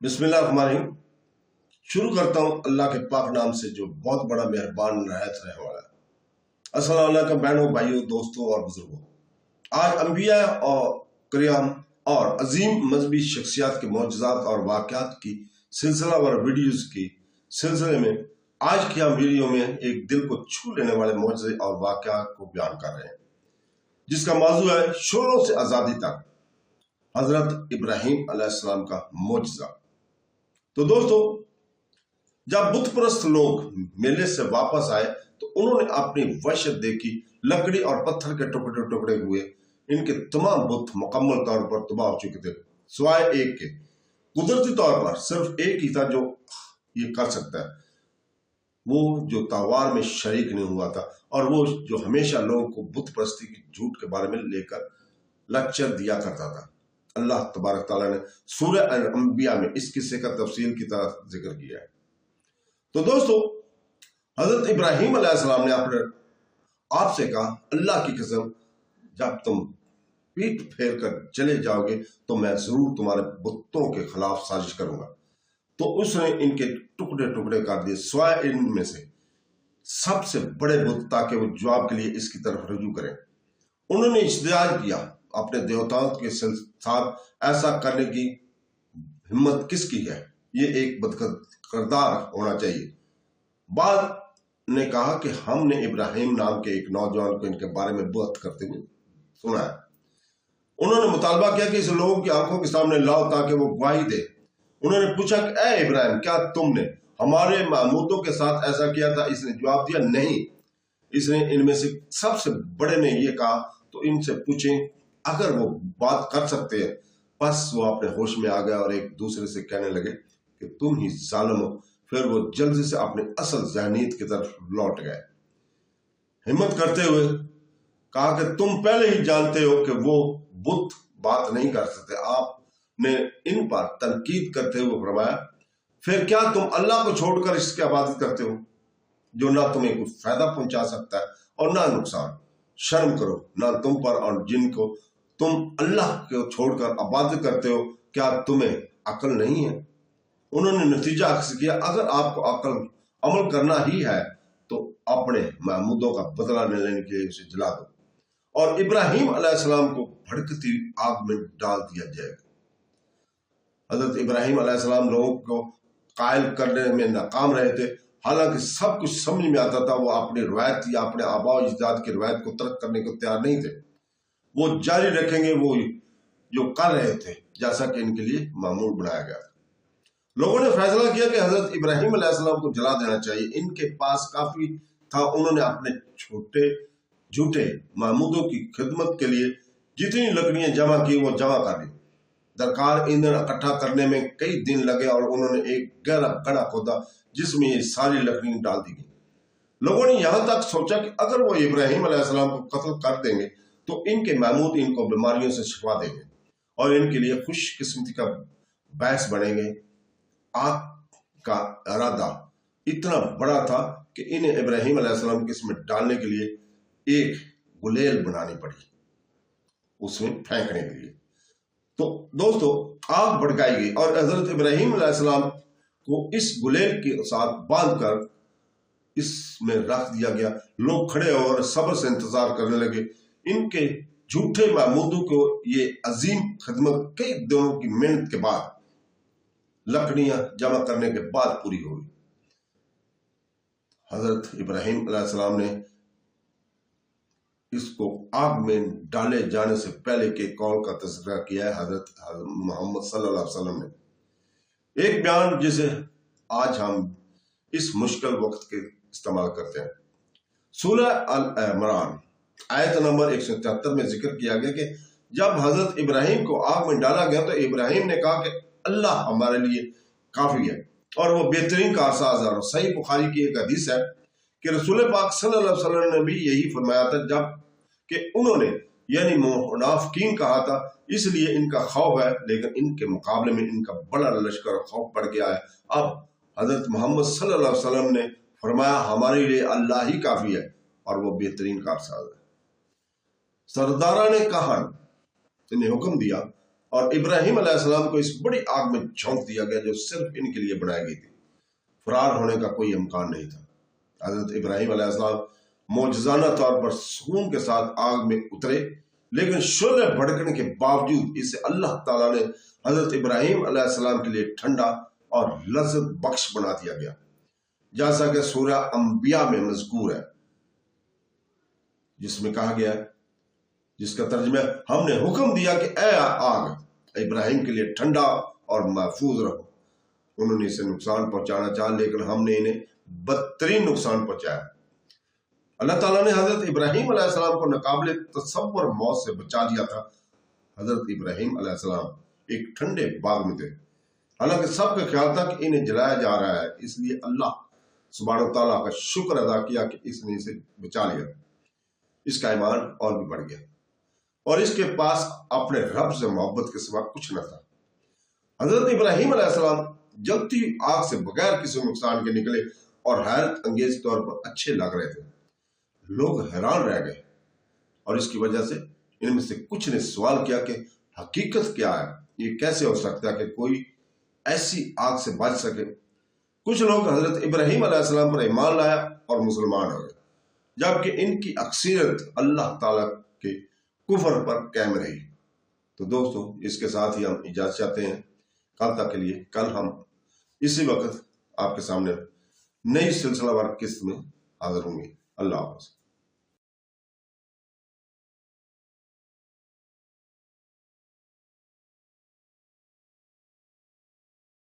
बिस्मिल्लाहिर्रहमानिर्रहीम। शुरू करता हूँ अल्लाह के पाक नाम से जो बहुत बड़ा मेहरबान रहत रहने वाला है। अस्सलाम वालेकुम बहनों, भाइयों, दोस्तों और बुजुर्गों। आज अंबिया और करियाम और अजीम मजहबी शख्सियात के मौजज़ात और वाक़यात की सिलसिला व वीडियोज़ की सिलसिले में आज की हम वीडियो में एक दिल को छू लेने वाले मौजज़े और वाक़यात को बयान कर रहे हैं, जिसका मौजू है शोरों से आज़ादी तक, हज़रत इब्राहीम अलैहिस्सलाम का मौजज़ा। तो दोस्तों, जब बुत परस्त लोग मेले से वापस आए तो उन्होंने अपनी वहशत देखी। लकड़ी और पत्थर के टुकड़े टुकड़े हुए इनके तमाम बुत मुकम्मल तौर पर तबाह हो चुके थे, सिवाय एक के। कुदरती तौर पर सिर्फ एक ही था जो ये कर सकता है, वो जो तहवार में शरीक नहीं हुआ था और वो जो हमेशा लोगों को बुत परस्ती की झूठ के बारे में लेकर लेक्चर दिया करता था। अल्लाह तबारक तआला ने सूरह अल-अंबिया में इस किस्से का तफसील की तरह जिक्र किया है। तो दोस्तों, हजरत इब्राहीम अलैहिस्सलाम ने अपने आपसे कहा, अल्लाह की कसम, जब तुम पीठ फेर कर चले जाओगे तो मैं जरूर तुम्हारे बुतों के खिलाफ साजिश करूंगा। तो उसने इनके टुकड़े टुकड़े कर दिए, सिवाय इनमें से सबसे बड़े बुत, ताकि वो जवाब के लिए इसकी तरफ रजू करें। उन्होंने इश्तिहाद किया, अपने देवताओं के साथ ऐसा करने की हिम्मत किसकी है? ये एक बदकिरदार होना चाहिए। बाद ने कहा कि हमने इब्राहिम नाम के एक नौजवान को इनके बारे में बात करते हुए सुना है। उन्होंने मुतालबा किया कि इस लोगों की आंखों के सामने लाओ ताकि वो गवाही दे। उन्होंने पूछा कि ए इब्राहिम, क्या तुमने हमारे मामूदों के साथ ऐसा किया था? इसने जवाब दिया, नहीं। इसने इनमें से सबसे बड़े ने यह कहा, तो इनसे पूछें अगर वो बात कर सकते हैं। बस वो अपने होश में आ गया और एक दूसरे से कहने लगे कि तुम ही जालिम हो। फिर वो जल्दी से अपने असल ज़हनीत की तरफ लौट गए, हिम्मत करते हुए कहा कि तुम पहले ही जानते हो कि वो बुत बात नहीं कर सकते। आपने इन पर तनकीद करते हुए फरमाया, फिर क्या तुम अल्लाह को छोड़कर इसकी इबादत करते हो जो ना तुम्हें कुछ फायदा पहुंचा सकता है और ना नुकसान? शर्म करो, ना तुम पर और जिनको तुम अल्लाह को छोड़कर इबादत करते हो, क्या तुम्हें अकल नहीं है? उन्होंने नतीजा हासिल किया, अगर आपको अमल करना ही है तो अपने महमूदों का बदला लेने के लिए उसे जला दो और इब्राहीम अलैहिस्सलाम को भड़कती आग में डाल दिया जाएगा। हजरत इब्राहीम अलैहिस्सलाम लोगों को कायल करने में नाकाम रहे थे। हालांकि सब कुछ समझ में आता था, वो अपनी रवायत या अपने आबा अजदाद की रवायत को तर्क करने को तैयार नहीं थे। वो जारी रखेंगे वो जो कर रहे थे, जैसा कि इनके लिए मामूल बनाया गया था। लोगों ने फैसला किया कि हजरत इब्राहीम अलैहिस्सलाम को जला देना चाहिए। इनके पास काफी था। उन्होंने अपने छोटे झूठे महमूदों की खिदमत के लिए जितनी लकड़ियां जमा की वो जमा कर ली। दरकार ईंधन इकट्ठा करने में कई दिन लगे और उन्होंने एक गहरा गड्ढा खोदा जिसमें ये सारी लकड़ियां डाल दी गई। लोगों ने यहां तक सोचा कि अगर वो इब्राहीम अलैहिस्सलाम को कत्ल कर देंगे तो इनके महमूद इनको बीमारियों से शिफा देंगे और इनके लिए खुशकिस्मती का बायस बनेंगे। आग का इरादा इतना बड़ा था कि इन्हें इब्राहीम अलैहिस्सलाम के इसमें डालने के लिए एक गुलेल बनानी पड़ी, उसमें फेंकने के लिए। तो दोस्तों, आग भड़काई गई और हजरत इब्राहीम अलैहिस्सलाम को इस गुलेल के साथ बांधकर इसमें रख दिया गया। लोग खड़े और सब्र से इंतजार करने लगे। इनके झूठे महमूदों को ये अजीम खिदमत कई दिनों की मेहनत के बाद, लकड़ियां जमा करने के बाद पूरी हुई। हजरत इब्राहीम अलैहिस्सलाम ने इसको आग में डाले जाने से पहले के कौल का तज़किरा किया है हजरत मोहम्मद सल्लल्लाहु अलैहि वसल्लम ने। एक बयान जिसे आज हम इस मुश्किल वक्त के इस्तेमाल करते हैं। सूरह अल-इमरान आयत नंबर 173 में जिक्र किया गया कि जब हजरत इब्राहीम को आग में डाला गया तो इब्राहीम ने कहा कि अल्लाह हमारे लिए काफी है और वो बेहतरीन कारसाज है। सही बुखारी की एक हदीस है कि रसूल पाक सल्लल्लाहु अलैहि वसल्लम ने भी यही फरमाया था जब कि उन्होंने यानी मुनाफिकीन कहा था, इसलिए इनका खौफ है, लेकिन इनके मुकाबले में इनका बड़ा लश्कर खौफ बढ़ गया है। अब हजरत मोहम्मद सल्लल्लाहु अलैहि वसल्लम ने फरमाया हमारे लिए अल्लाह ही काफी है और वो बेहतरीन कारसाज है। सरदारा ने कहा, इन्हें हुक्म दिया और इब्राहिम अलैहिस्सलाम को इस बड़ी आग में झोंक दिया गया जो सिर्फ इनके लिए बनाई गई थी। फरार होने का कोई इम्कान नहीं था। हजरत इब्राहिम अलैहिस्सलाम मौजज़ाना तौर पर सुकून के साथ आग में उतरे, लेकिन शोले भड़कने के बावजूद इसे अल्लाह ताला ने हजरत इब्राहिम अलैहिस्सलाम के लिए ठंडा और लज़्ज़त बख्श बना दिया गया, जैसा कि सूरह अंबिया में मज़कूर है, जिसमें कहा गया, जिसका तर्जुमा हमने हुक्म दिया कि ए आग इब्राहिम के लिए ठंडा और महफूज रहो। उन्होंने इसे नुकसान पहुंचाना चाहा, लेकिन हमने इन्हें बदतरीन नुकसान पहुंचाया। अल्लाह ताला ने हजरत इब्राहिम अलैहिस्सलाम को नाकाबिले तसव्वुर मौत से बचा लिया था। हजरत इब्राहिम अलैहिस्सलाम एक ठंडे बाग में थे, हालांकि सबका ख्याल था कि इन्हें जलाया जा रहा है, इसलिए अल्लाह सुब्हानहू तआला का शुक्र अदा किया कि इसने इसे बचा लिया। इसका ईमान और भी बढ़ गया और इसके पास अपने रब से मोहब्बत के सिवा कुछ न था। हजरत इब्राहिम अलैहिस्सलाम जलती आग से बगैर किसी नुकसान के निकले और हैरत अंगेज तौर पर अच्छे लग रहे थे। लोग हैरान रह गए और इसकी वजह से इनमें से कुछ ने सवाल किया कि हकीकत क्या है, ये कैसे हो सकता है कि कोई ऐसी आग से बच सके। कुछ लोग हजरत इब्राहिम अलैहिस्सलाम पर ईमान लाया और मुसलमान हो गए, जबकि इनकी अक्सरियत अल्लाह ताला के कुफर पर कायम रही। तो दोस्तों, इसके साथ ही हम इजाजत चाहते हैं। कल तक के लिए कल हम इसी वक्त आपके सामने नई सिलसिलावार किस्त में हाजिर होंगे। अल्लाह हाफ़िज़।